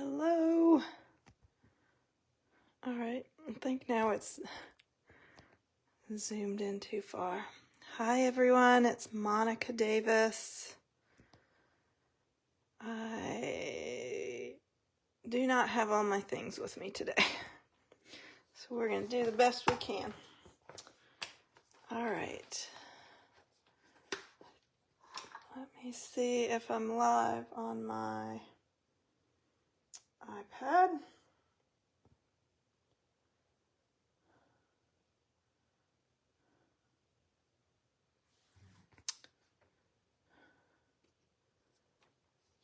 Hello. All right, I think now it's zoomed in too far. Hi everyone, it's Monika Davis. I do not have all my things with me today, so we're going to do the best we can. All right. Let me see if I'm live on my iPad. I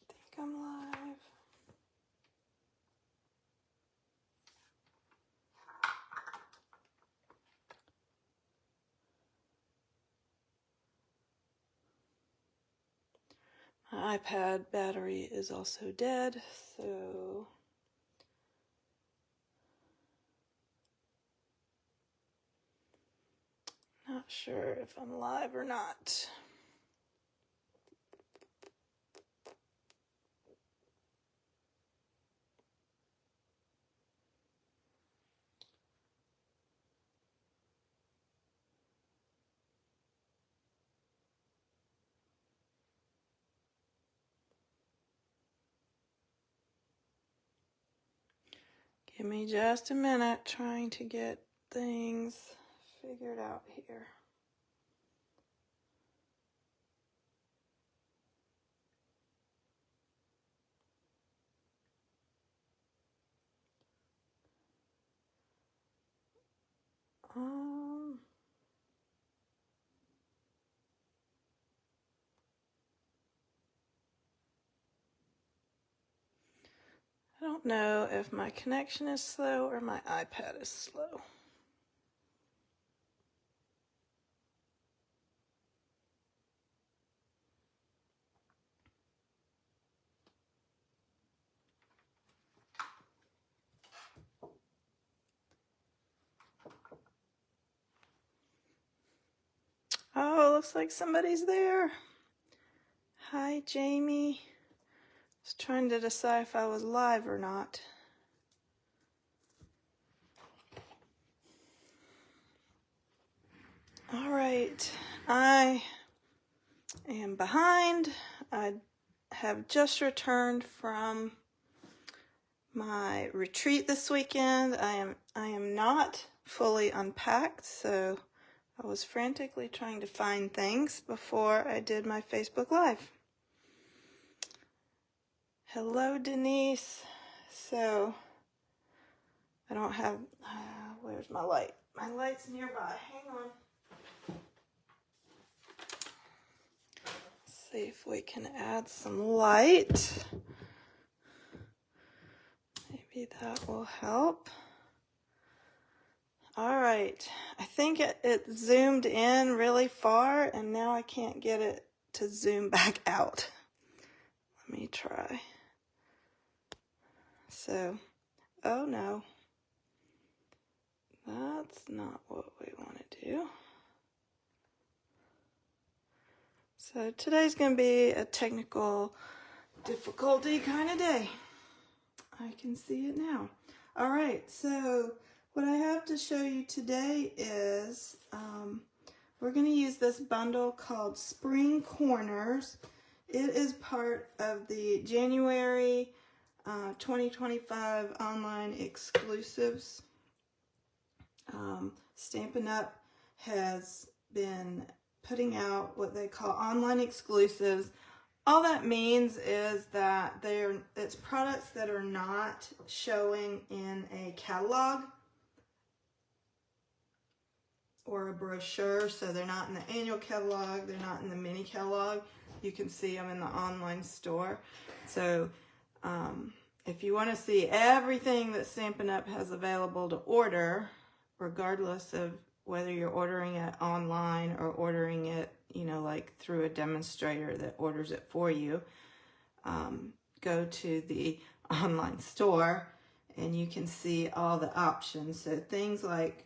think I'm live. My iPad battery is also dead, so not sure if I'm live or not. Give me just a minute trying to get things figured out here. I don't know if my connection is slow or my iPad is slow. Oh, looks like somebody's there. Hi, Jamie. I was trying to decide if I was live or not. All right, I am behind. I have just returned from my retreat this weekend. I am not fully unpacked, so I was frantically trying to find things before I did my Facebook Live. Hello, Denise. So, I don't have, where's my light? My light's nearby. Hang on. Let's see if we can add some light. Maybe that will help. All right. I think it zoomed in really far, and now I can't get it to zoom back out. Let me try. So, oh no. That's not what we want to do. So today's going to be a technical difficulty kind of day. I can see it now. All right, so what I have to show you today is we're going to use this bundle called Spring Corners. It is part of the January 2025 online exclusives. Stampin' Up! Has been putting out what they call online exclusives. All that means is that it's products that are not showing in a catalog or a brochure, so they're not in the annual catalog, they're not in the mini catalog. You can see them in the online store. So if you want to see everything that Stampin' Up! Has available to order, regardless of whether you're ordering it online or ordering it, like through a demonstrator that orders it for you, go to the online store and you can see all the options. So things like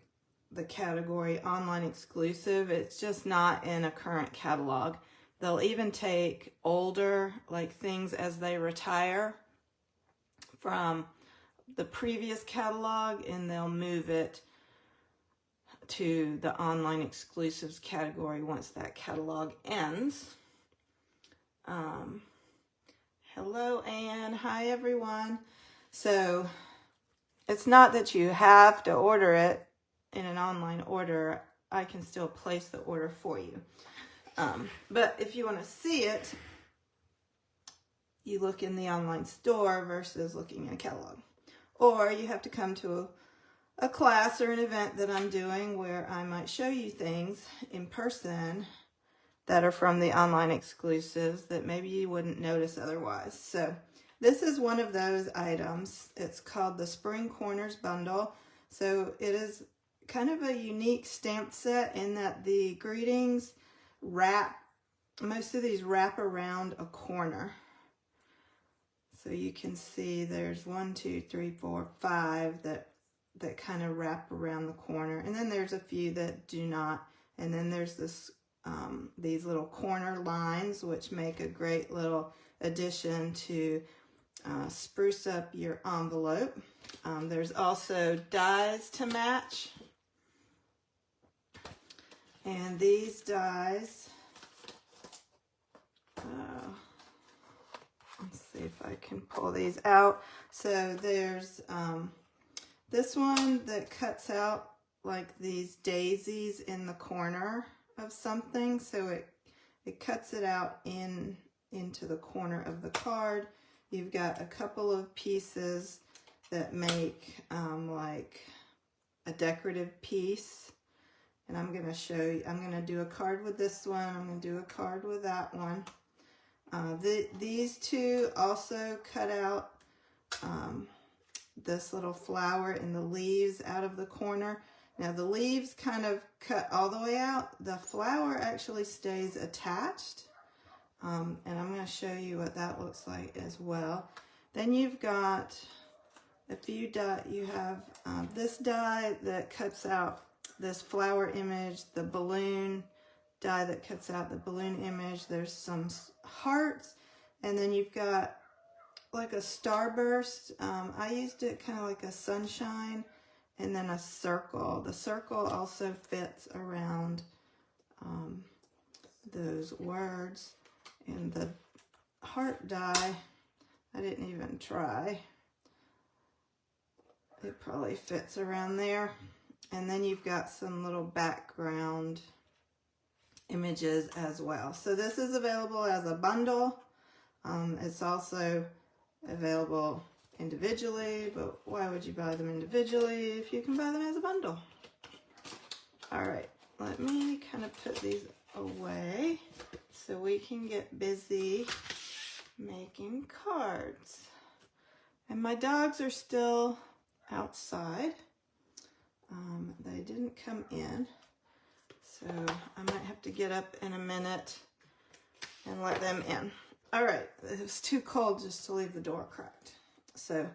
the category online exclusive, it's just not in a current catalog. They'll even take older, like things as they retire from the previous catalog and they'll move it to the online exclusives category once that catalog ends. Hello, Anne. Hi, everyone. So it's not that you have to order it in an online order. I can still place the order for you. But if you want to see it, you look in the online store versus looking in a catalog. Or you have to come to a class or an event that I'm doing where I might show you things in person that are from the online exclusives that maybe you wouldn't notice otherwise. So this is one of those items. It's called the Spring Corners Bundle. So it is kind of a unique stamp set in that the greetings wrap, most of these wrap around a corner. So you can see there's 1, 2, 3, 4, 5 that kind of wrap around the corner, and then there's a few that do not, and then there's this these little corner lines which make a great little addition to spruce up your envelope. There's also dies to match, and these dies, let's see if I can pull these out. So there's this one that cuts out like these daisies in the corner of something, so it cuts it out into the corner of the card. You've got a couple of pieces that make like a decorative piece, and I'm going to show you. I'm going to do a card with this one. I'm going to do a card with that one. These two also cut out this little flower and the leaves out of the corner. Now the leaves kind of cut all the way out. The flower actually stays attached. And I'm going to show you what that looks like as well. Then you've got a few you have this die that cuts out this flower image, the balloon die that cuts out the balloon image. There's some hearts, and then you've got like a starburst. I used it kind of like a sunshine, and then a circle. The circle also fits around those words, and the heart die, I didn't even try. It probably fits around there. And then you've got some little background images as well. So this is available as a bundle. It's also available individually, but why would you buy them individually if you can buy them as a bundle? All right, let me kind of put these away so we can get busy making cards. And my dogs are still outside. They didn't come in, so I might have to get up in a minute and let them in. All right, it was too cold just to leave the door cracked. So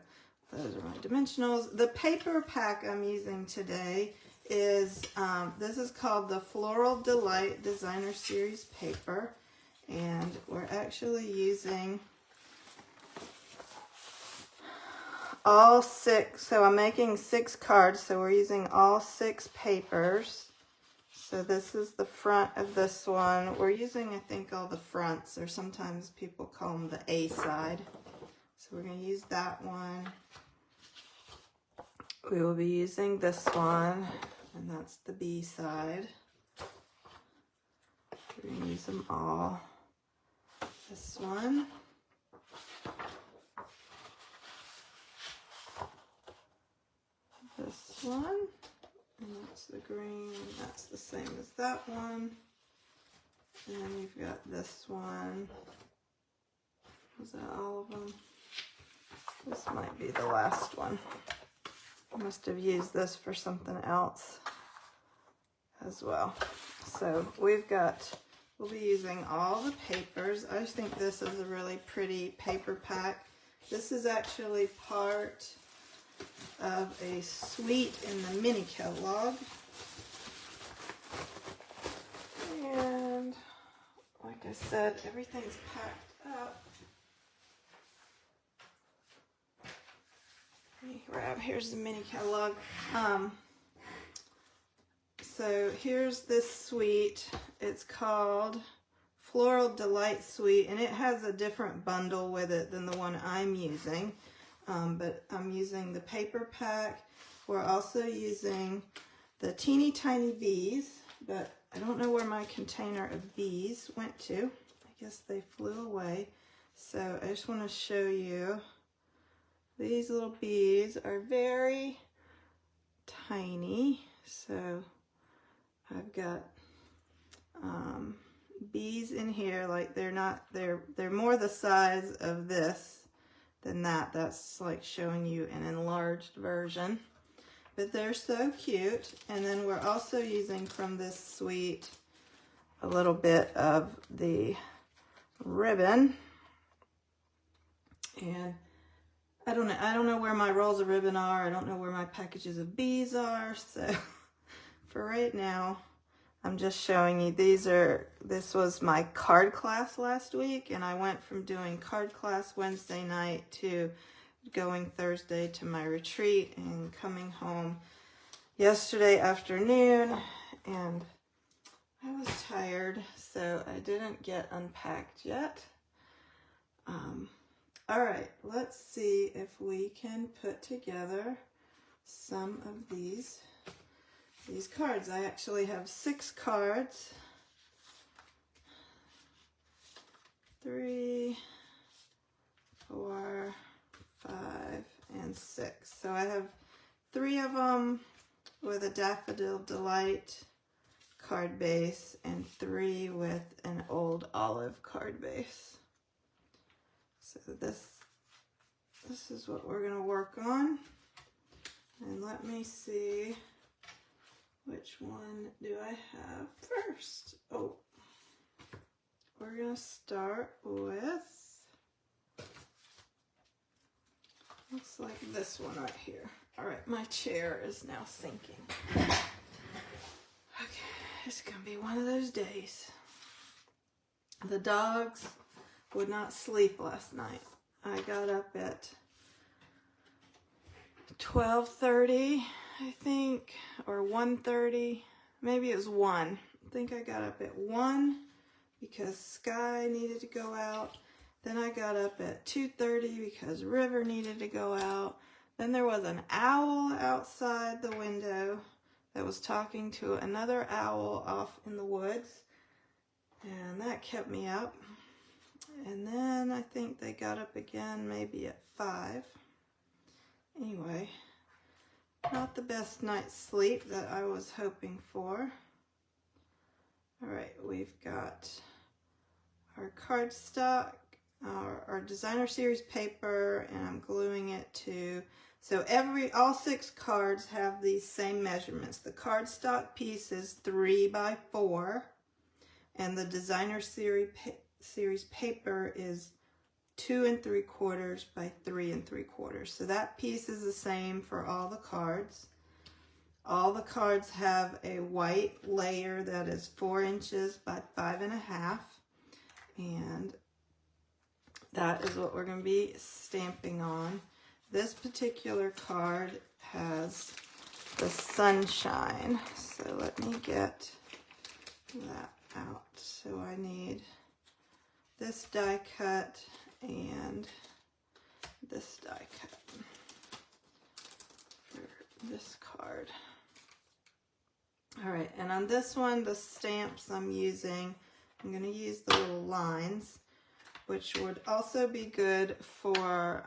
those are my dimensionals. The paper pack I'm using today is, this is called the Floral Delight Designer Series paper, and we're actually using all 6, so I'm making 6 cards, so we're using all 6 papers. So this is the front of this one. We're using, I think, all the fronts, or sometimes people call them the A side. So we're going to use that one. We will be using this one, and that's the B side. We're going to use them all. This one. This one, and that's the green, and that's the same as that one. And then you've got this one. Is that all of them? This might be the last one. I must have used this for something else as well. So we'll be using all the papers. I just think this is a really pretty paper pack. This is actually part of a suite in the mini catalog. And like I said, everything's packed up. Let me grab, here's the mini catalog. So here's this suite. It's called Floral Delight Suite, and it has a different bundle with it than the one I'm using. But I'm using the paper pack. We're also using the teeny tiny bees, but I don't know where my container of bees went to. I guess they flew away. So I just want to show you. These little bees are very tiny. So I've got bees in here, like they're more the size of this than that. That's like showing you an enlarged version. But they're so cute. And then we're also using from this suite a little bit of the ribbon. And I don't know where my rolls of ribbon are. I don't know where my packages of bees are. So for right now, I'm just showing you this was my card class last week, and I went from doing card class Wednesday night to going Thursday to my retreat and coming home yesterday afternoon, and I was tired, so I didn't get unpacked yet. All right, let's see if we can put together some of these cards. I actually have 6 cards. 3, 4, 5, and 6. So I have 3 of them with a Daffodil Delight card base and 3 with an old olive card base. So this is what we're going to work on. And let me see, which one do I have first? Oh, we're going to start with, looks like this one right here. All right, my chair is now sinking. Okay, it's going to be one of those days. The dogs would not sleep last night. I got up at 12:30, I think, or 1:30. Maybe it was 1. I think I got up at 1 because Sky needed to go out. Then I got up at 2:30 because River needed to go out. Then there was an owl outside the window that was talking to another owl off in the woods, and that kept me up. And then I think they got up again maybe at 5. Anyway, not the best night's sleep that I was hoping for. All right, we've got our cardstock, our designer series paper, and I'm gluing it to, so all 6 cards have these same measurements. The cardstock piece is 3 by 4, and the designer series paper is 2 3/4 by 3 3/4. So that piece is the same for all the cards. All the cards have a white layer that is 4 inches by 5 1/2, and that is what we're going to be stamping on. This particular card has the sunshine, so let me get that out. So I need this die cut and this die cut for this card. All right, and on this one, the stamps I'm using, I'm going to use the little lines, which would also be good for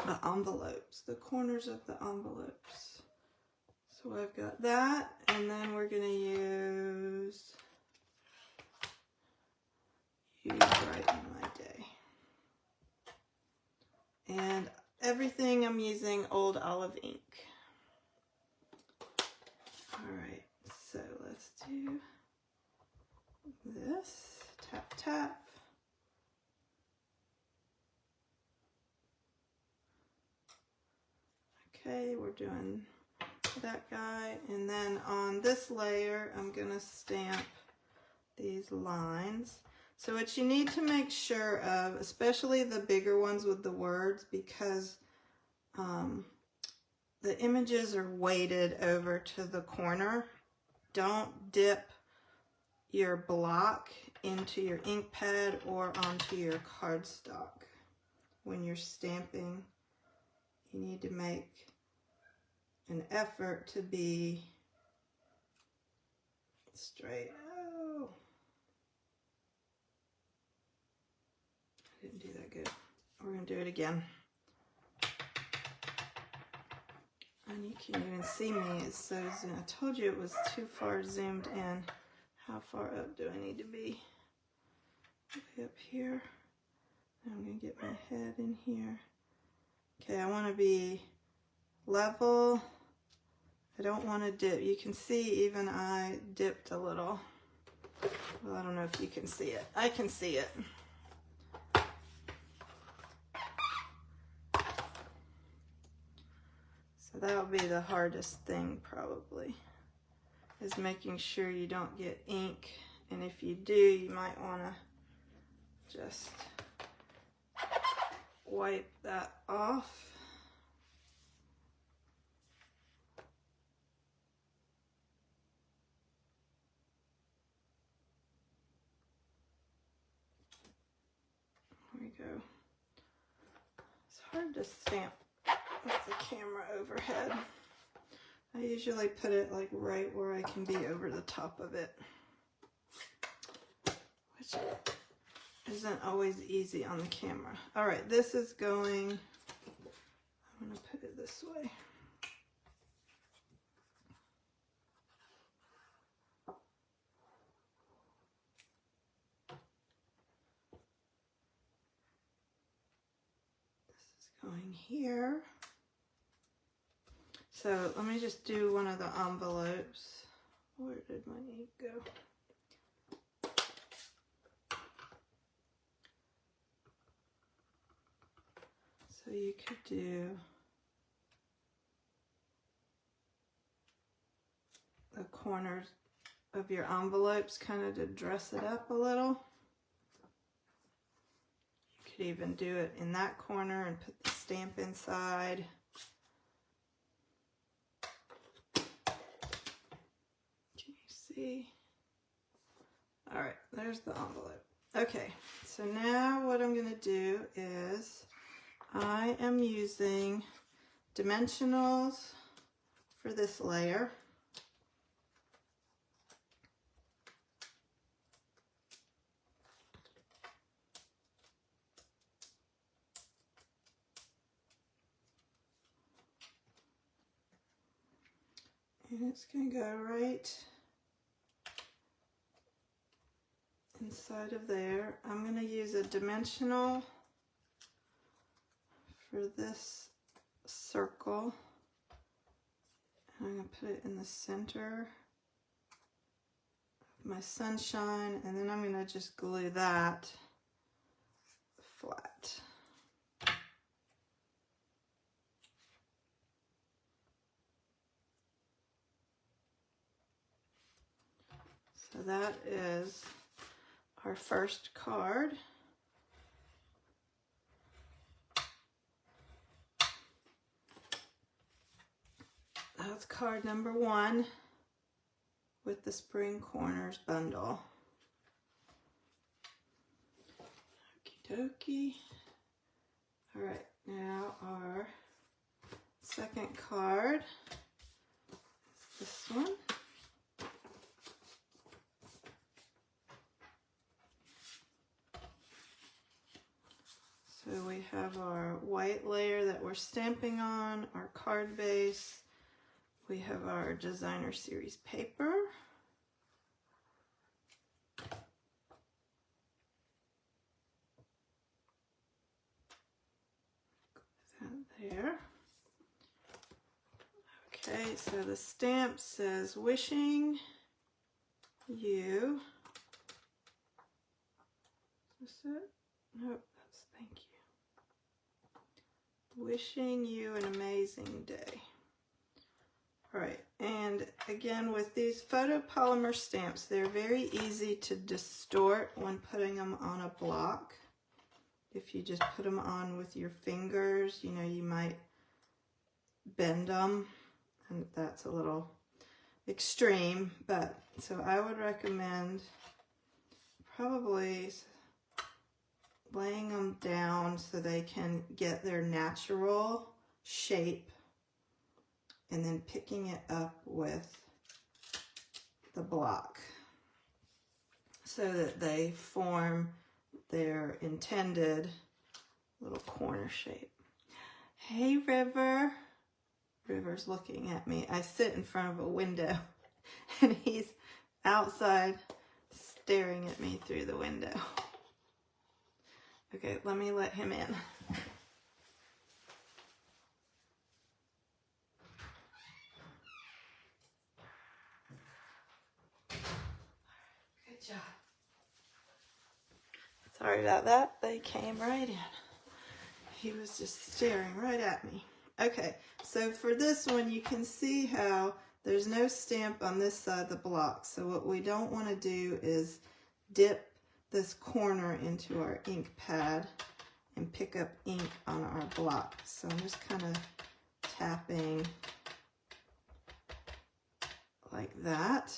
the envelopes, the corners of the envelopes. So I've got that, and then we're going to use Brighten My Day. And everything I'm using old olive ink. All right, so let's do this. Tap, tap. Okay, we're doing that guy, and then on this layer I'm gonna stamp these lines. So what you need to make sure of, especially the bigger ones with the words, because the images are weighted over to the corner. Don't dip your block into your ink pad or onto your cardstock. When you're stamping, you need to make an effort to be straight. Oh, I didn't do that good. We're going to do it again. And you can't even see me. It's so zoomed. I told you it was too far zoomed in. How far up do I need to be? Way up here. I'm going to get my head in here. Okay, I want to be level. I don't want to dip. You can see even I dipped a little. Well, I don't know if you can see it. I can see it. So that would be the hardest thing probably, is making sure you don't get ink. And if you do, you might want to just wipe that off. There we go. It's hard to stamp with the camera overhead. I usually put it like right where I can be over the top of it, which isn't always easy on the camera. All right, this is going, I'm going to put it this way. This is going here. So let me just do one of the envelopes. Where did my ink go? So you could do the corners of your envelopes kind of to dress it up a little. You could even do it in that corner and put the stamp inside. See? All right, there's the envelope. Okay, so now what I'm going to do is I am using dimensionals for this layer. And it's going to go right inside of there. I'm going to use a dimensional for this circle. And I'm going to put it in the center of my sunshine, and then I'm going to just glue that flat. So that is our first card. That's card number 1 with the Spring Corners bundle. Okie dokie. All right, now our second card is this one. So we have our white layer that we're stamping on, our card base. We have our designer series paper. Put that there. Okay, so the stamp says, wishing you. Is this it? Nope, that's thank you. Wishing you an amazing day. All right, and again, with these photopolymer stamps, they're very easy to distort when putting them on a block. If you just put them on with your fingers, you know, you might bend them, and that's a little extreme, but so I would recommend probably laying them down so they can get their natural shape, and then picking it up with the block so that they form their intended little corner shape. Hey, River. River's looking at me. I sit in front of a window and he's outside staring at me through the window. Okay, let me let him in. Good job. Sorry about that. They came right in. He was just staring right at me. Okay, so for this one, you can see how there's no stamp on this side of the block. So what we don't want to do is dip this corner into our ink pad and pick up ink on our block. So I'm just kind of tapping like that.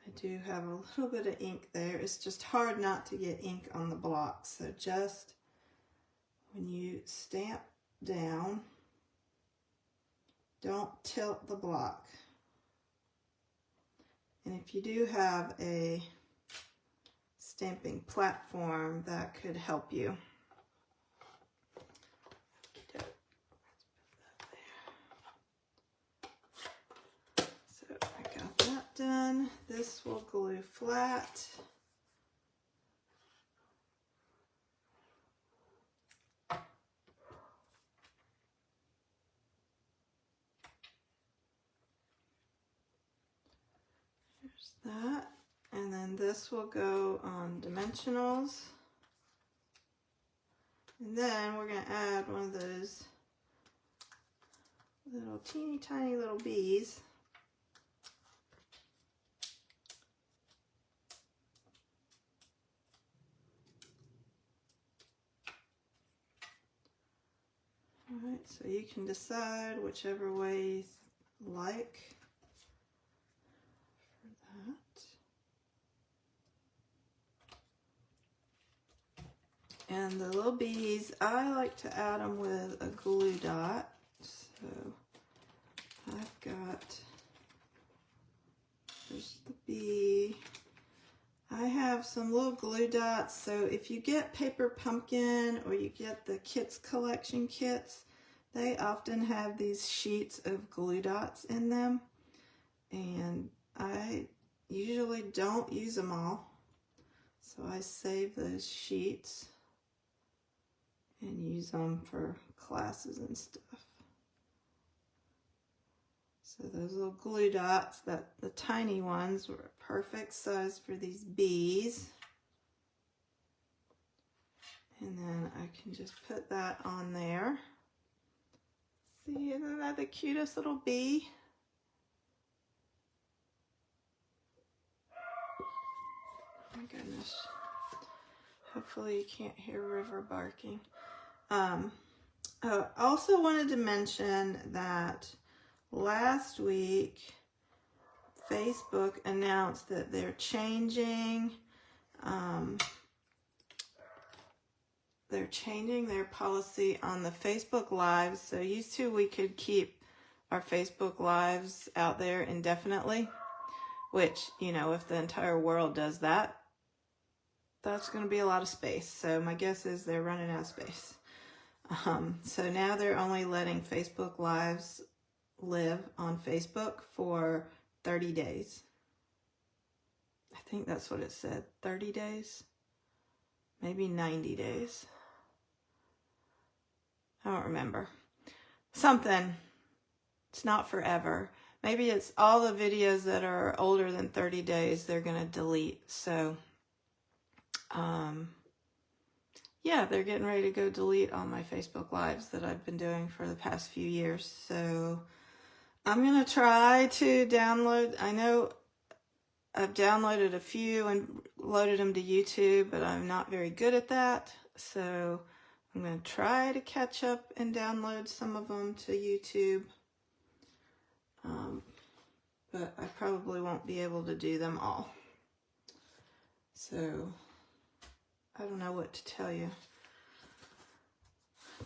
I do have a little bit of ink there. It's just hard not to get ink on the block. So just when you stamp down, don't tilt the block. And if you do have a stamping platform, that could help you. So I got that done. This will glue flat. That, and then this will go on dimensionals, and then we're going to add one of those little teeny tiny little bees. Alright, so you can decide whichever way you like. And the little bees, I like to add them with a glue dot. So I've got, there's the bee. I have some little glue dots. So if you get Paper Pumpkin or you get the Kits Collection kits, they often have these sheets of glue dots in them. And I usually don't use them all. So I save those sheets and use them for classes and stuff. So those little glue dots, the tiny ones, were a perfect size for these bees. And then I can just put that on there. See, isn't that the cutest little bee? Oh my goodness. Hopefully you can't hear River barking. I also wanted to mention that last week Facebook announced that they're changing their policy on the Facebook Lives. So used to we could keep our Facebook Lives out there indefinitely, which, you know, if the entire world does that, that's going to be a lot of space. So my guess is they're running out of space. So now they're only letting Facebook Lives live on Facebook for 30 days. I think that's what it said, 30 days, maybe 90 days. I don't remember. Something. It's not forever. Maybe it's all the videos that are older than 30 days they're going to delete. So, yeah, they're getting ready to go delete all my Facebook Lives that I've been doing for the past few years. So I'm going to try to download, I know I've downloaded a few and loaded them to YouTube, but I'm not very good at that. So I'm going to try to catch up and download some of them to YouTube. But I probably won't be able to do them all. So I don't know what to tell you.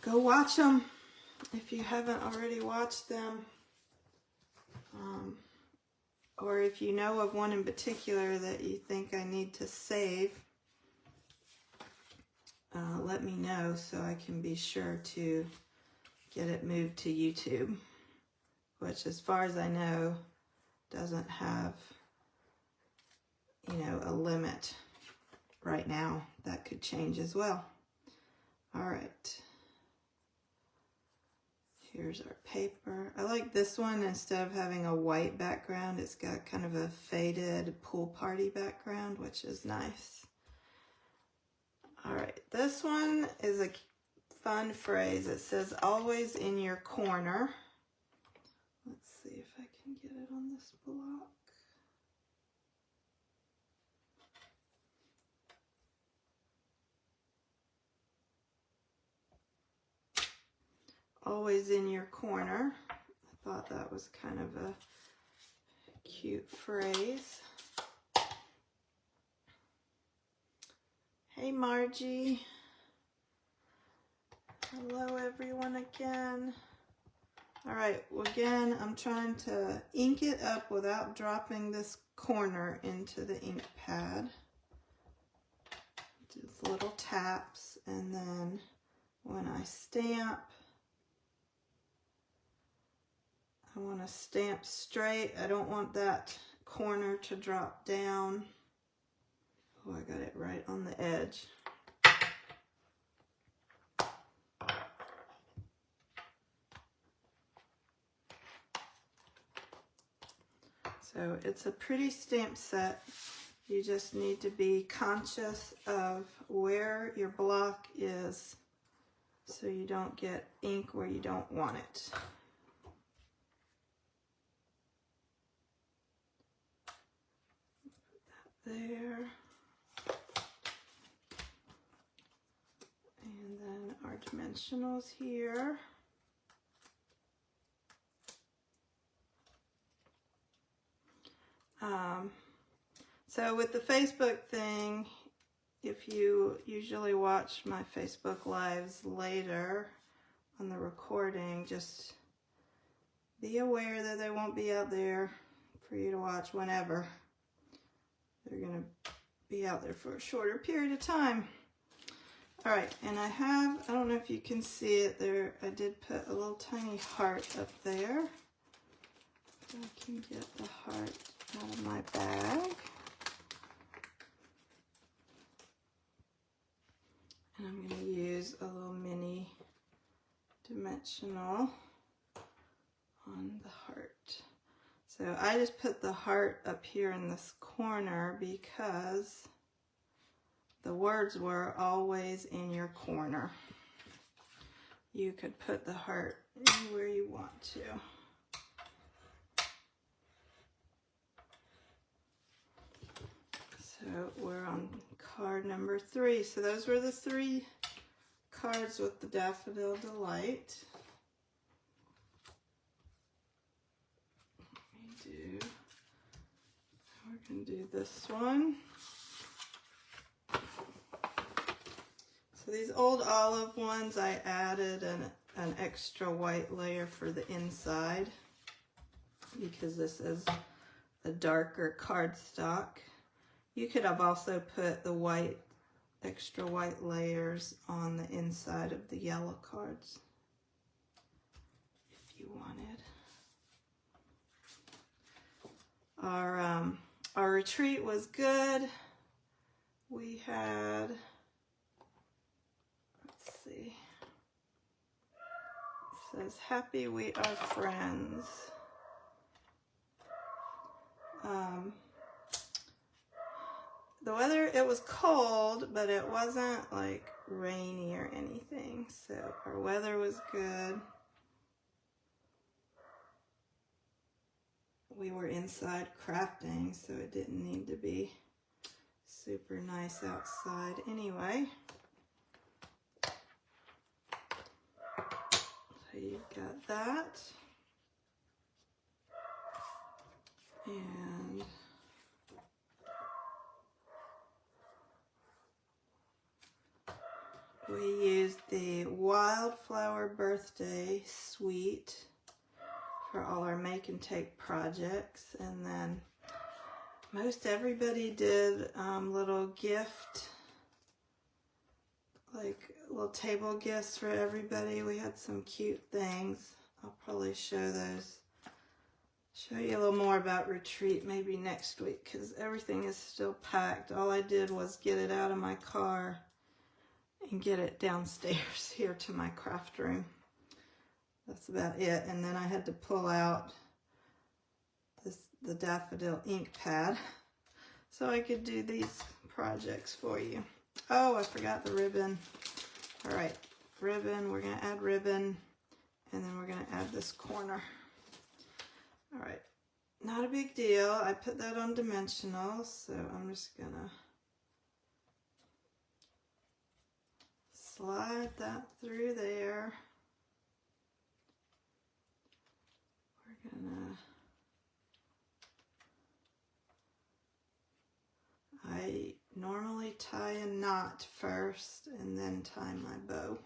Go watch them if you haven't already watched them. Or if you know of one in particular that you think I need to save, let me know so I can be sure to get it moved to YouTube, which as far as I know doesn't have, you know, a limit right now. That could change as well. All right. Here's our paper. I like this one instead of having a white background. It's got kind of a faded pool party background, which is nice. All right, this one is a fun phrase. It says, always in your corner. Let's see if I can get it on this block. Always in your corner. I thought that was kind of a cute phrase. Hey Margie. Hello everyone again. All right, well again, I'm trying to ink it up without dropping this corner into the ink pad. Just little taps, and then when I stamp, I want to stamp straight. I don't want that corner to drop down. Oh, I got it right on the edge. So it's a pretty stamp set. You just need to be conscious of where your block is so you don't get ink where you don't want it. There. And then our dimensionals here. So with the Facebook thing, if you usually watch my Facebook lives later on the recording, just be aware that they won't be out there for you to watch whenever. They're going to be out there for a shorter period of time. All right, and I don't know if you can see it there, I did put a little tiny heart up there. I can get the heart out of my bag. And I'm going to use a little mini dimensional on the heart. So I just put the heart up here in this corner because the words were always in your corner. You could put the heart anywhere you want to. So we're on card number 3. So those were the 3 cards with the Daffodil Delight. We're going to do this one. So these old olive ones, I added an extra white layer for the inside because this is a darker cardstock. You could have also put the extra white layers on the inside of the yellow cards if you wanted. Our retreat was good. We had, let's see, it says, happy we are friends. The weather, it was cold, but it wasn't like rainy or anything. So our weather was good. we were inside crafting, so it didn't need to be super nice outside anyway. So you've got that. And we used the Wildflower Birthday Suite for all our make and take projects, and then most everybody did little gift, like little table gifts for everybody. We had some cute things. I'll probably show those. Show you a little more about retreat maybe next week, because everything is still packed. All I did was get it out of my car and get it downstairs here to my craft room. That's about it. And then I had to pull out the Daffodil ink pad so I could do these projects for you. Oh, I forgot the ribbon. All right, ribbon. We're going to add ribbon, and then we're going to add this corner. All right, not a big deal. I put that on dimensional, so I'm just going to slide that through there. We're gonna, I normally tie a knot first and then tie my bow.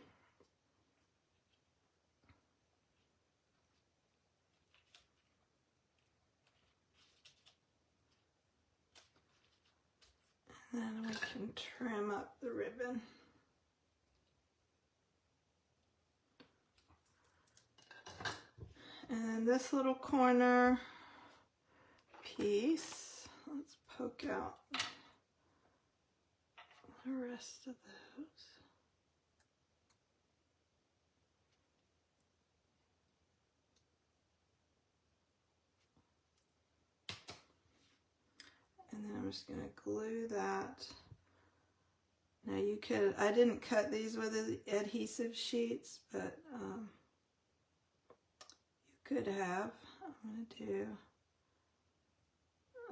And then we can trim up the ribbon. And this little corner piece, let's poke out the rest of those. And then I'm just going to glue that. Now you could, I didn't cut these with adhesive sheets, but you could have. I'm going to do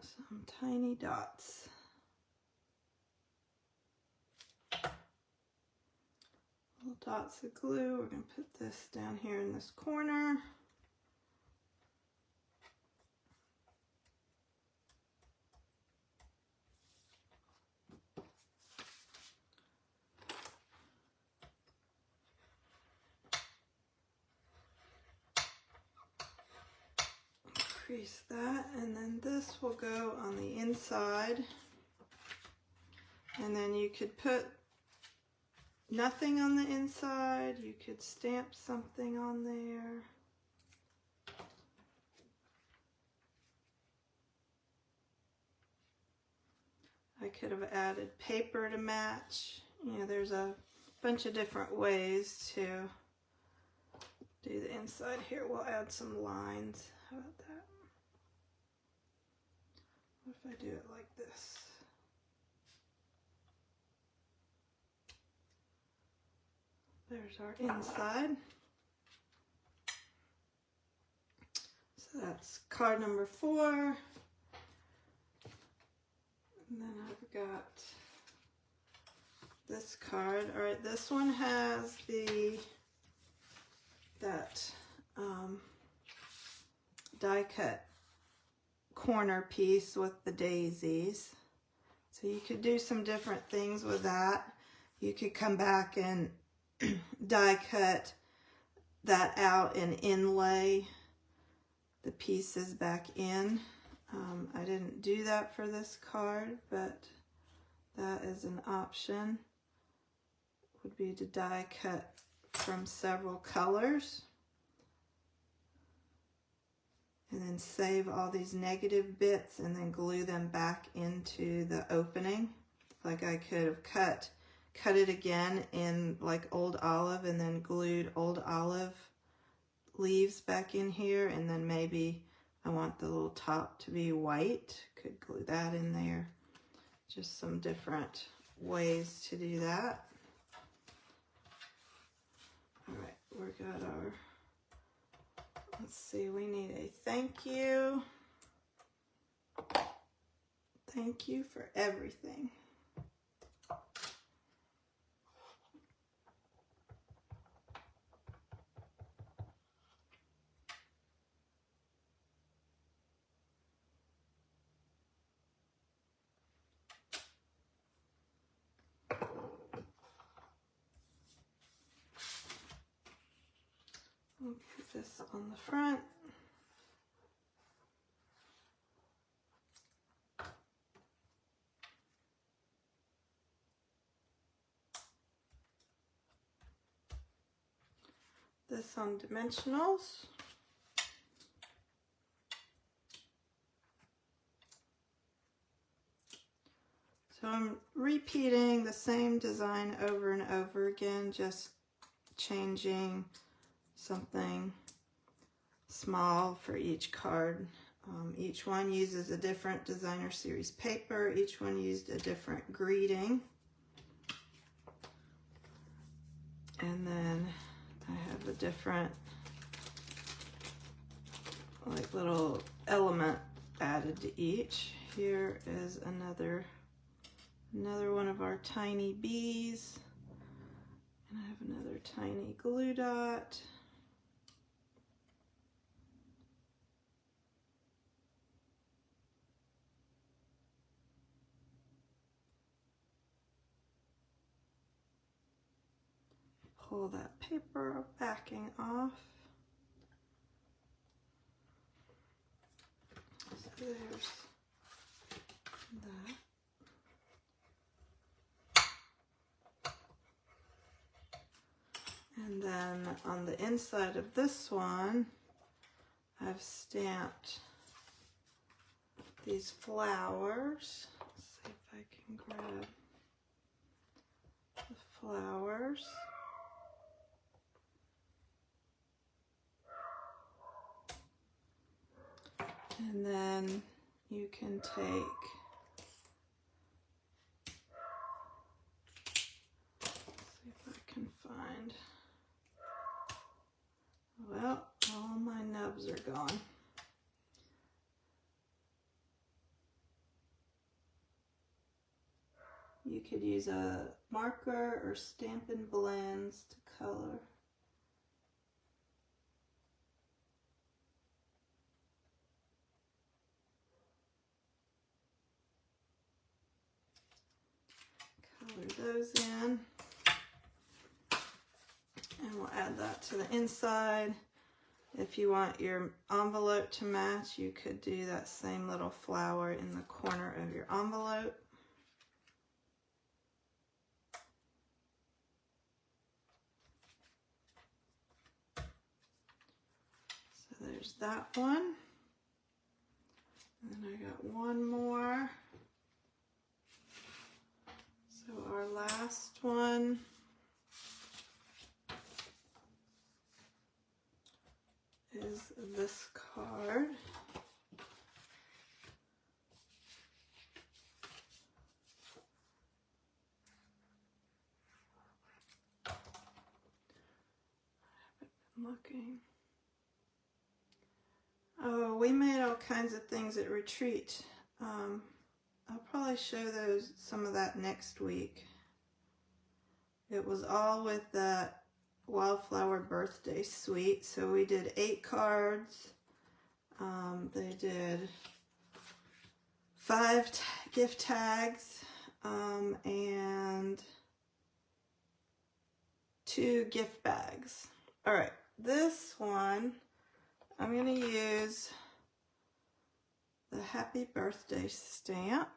some tiny dots. Little dots of glue. We're going to put this down here in this corner. Crease that, and then this will go on the inside, and then you could put nothing on the inside. You could stamp something on there. I could have added paper to match. You know, there's a bunch of different ways to do the inside here. We'll add some lines. How about that? What if I do it like this? There's our inside. So that's card number 4. And then I've got this card. All right, this one has that die cut corner piece with the daisies. So you could do some different things with that. You could come back and die cut that out and inlay the pieces back in. I didn't do that for this card, but that is an option. Would be to die cut from several colors and then save all these negative bits and then glue them back into the opening. Like I could have cut it again in like old olive and then glued old olive leaves back in here, and then maybe I want the little top to be white, could glue that in there. Just some different ways to do that. All right, we got our, let's see, we need a thank you. Thank you for everything. We'll put this on the front. This on dimensionals. So I'm repeating the same design over and over again, just changing something small for each card. Each one uses a different designer series paper. Each one used a different greeting. And then I have a different like little element added to each. Here is another one of our tiny bees. And I have another tiny glue dot. Pull that paper backing off. So there's that. And then on the inside of this one, I've stamped these flowers. Let's see if I can grab the flowers. And then you can take see if I can find, well, all my nubs are gone. You could use a marker or Stampin' blends to color. Color those in. And we'll add that to the inside. If you want your envelope to match, you could do that same little flower in the corner of your envelope. So there's that one. And then I got one more. So our last one is this card. I haven't been looking. Oh, we made all kinds of things at retreat. I'll probably show some of that next week. It was all with that Wildflower birthday suite. So we did 8 cards. They did 5 gift tags and 2 gift bags. All right, this one I'm going to use the happy birthday stamp.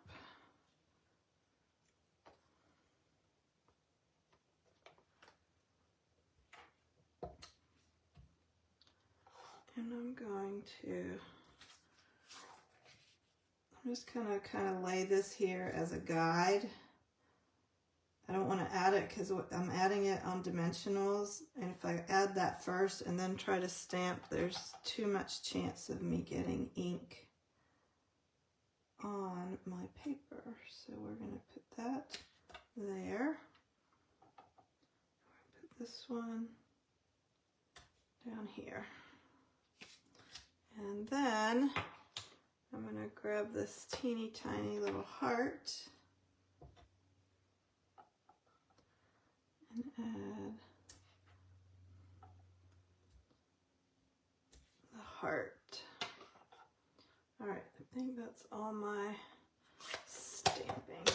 And I'm just going to kind of lay this here as a guide. I don't want to add it because I'm adding it on dimensionals, and if I add that first and then try to stamp, there's too much chance of me getting ink on my paper. So we're going to put that there. Put this one down here. And then I'm going to grab this teeny tiny little heart and add the heart. All right, I think that's all my stamping.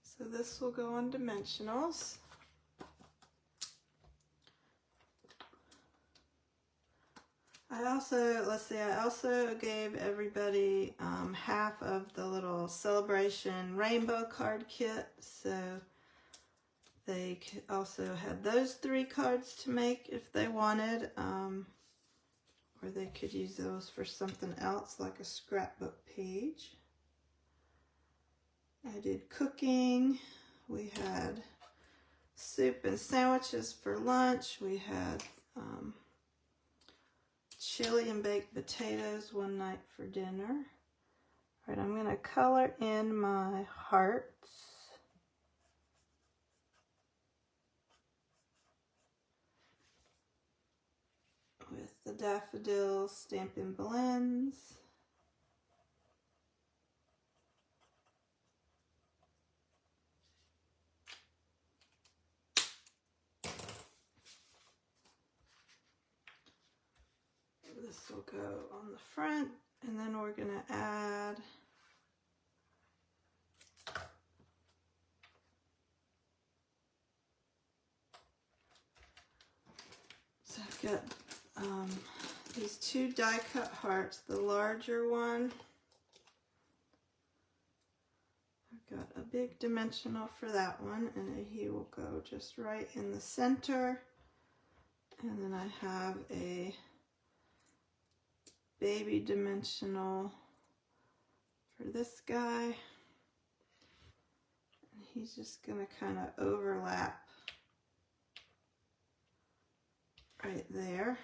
So this will go on dimensionals. I also gave everybody half of the little celebration rainbow card kit, so they also had those 3 cards to make if they wanted, or they could use those for something else like a scrapbook page. I did cooking. We had soup and sandwiches for lunch. We had chili and baked potatoes one night for dinner. All right, I'm going to color in my hearts. With the Daffodil Stampin' Blends. This will go on the front, and then we're going to add so I've got these 2 die cut hearts, the larger one. I've got a big dimensional for that one, and he will go just right in the center. And then I have a baby dimensional for this guy. And he's just going to kind of overlap right there.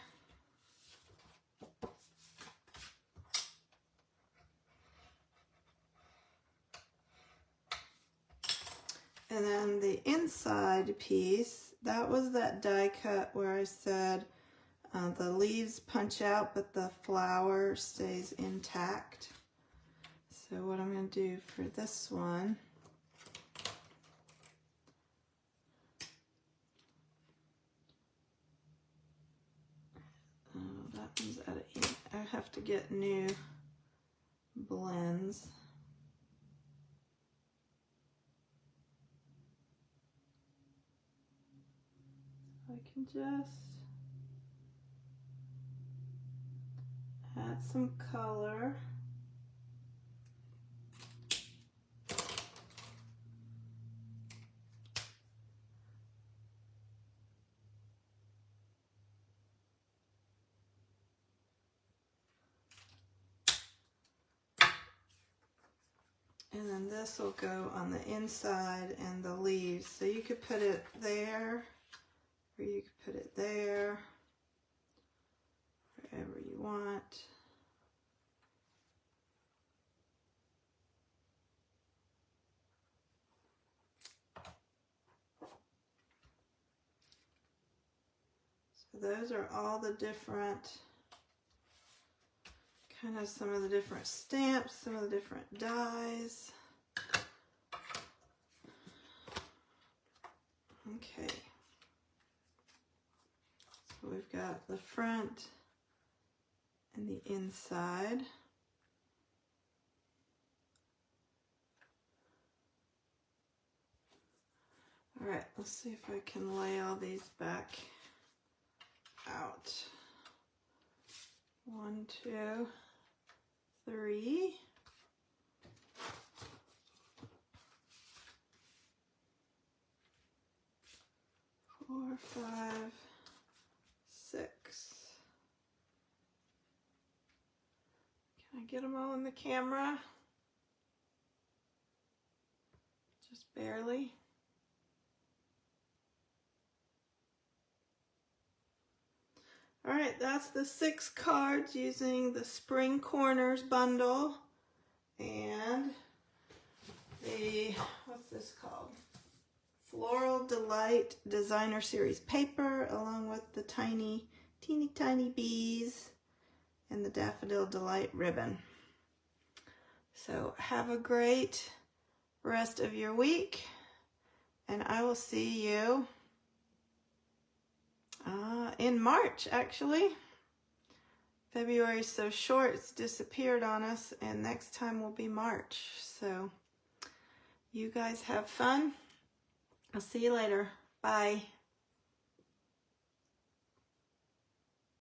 And then the inside piece, that was that die cut where I said the leaves punch out, but the flower stays intact. So what I'm going to do for this one, that one's out of ink. I have to get new blends. So I can just add some color. And then this will go on the inside and the leaves. So you could put it there, or you could put it there, wherever you want. So those are all the different, kind of some of the different stamps, some of the different dies. Okay. So we've got the front and the inside. All right, let's see if I can lay all these back out. 1, 2, 3. 4, 5, 6. Can I get them all in the camera? Just barely. All right, that's the 6 cards using the Spring Corners bundle and the, what's this called? Floral Delight Designer Series paper, along with the teeny tiny bees and the Daffodil Delight ribbon. So have a great rest of your week, and I will see you in March, actually. February is so short, it's disappeared on us, and next time will be March. So you guys have fun. I'll see you later. Bye.